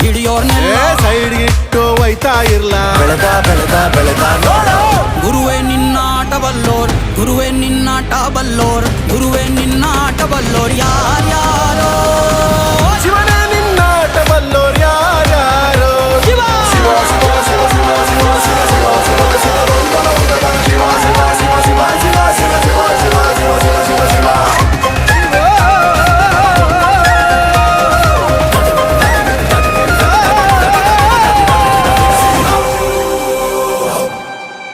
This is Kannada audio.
ಹಿಡಿಯೋರ್ನೆಲ್ಲ ಸೈಡ್ ಇಟ್ಟು ಒಯ್ತಾ ಇರ್ಲ ಬೆಳೆದ ಬೆಳೆದ ಬೆಳೆದ ನೋಡು ಗುರುವೇ ನಿನ್ನಾಟ ಬಲ್ಲೋರ್ ಗುರುವೇ ನಿನ್ನಾಟ ಬಲ್ಲೋರ್ ಗುರುವೇ ನಿನ್ನಾಟ ಬಲ್ಲೋರ್ ಯಾರ್ಯಾರೋ ಶಿವನೇ ನಿನ್ನಾಟ ಬಲ್ಲೋ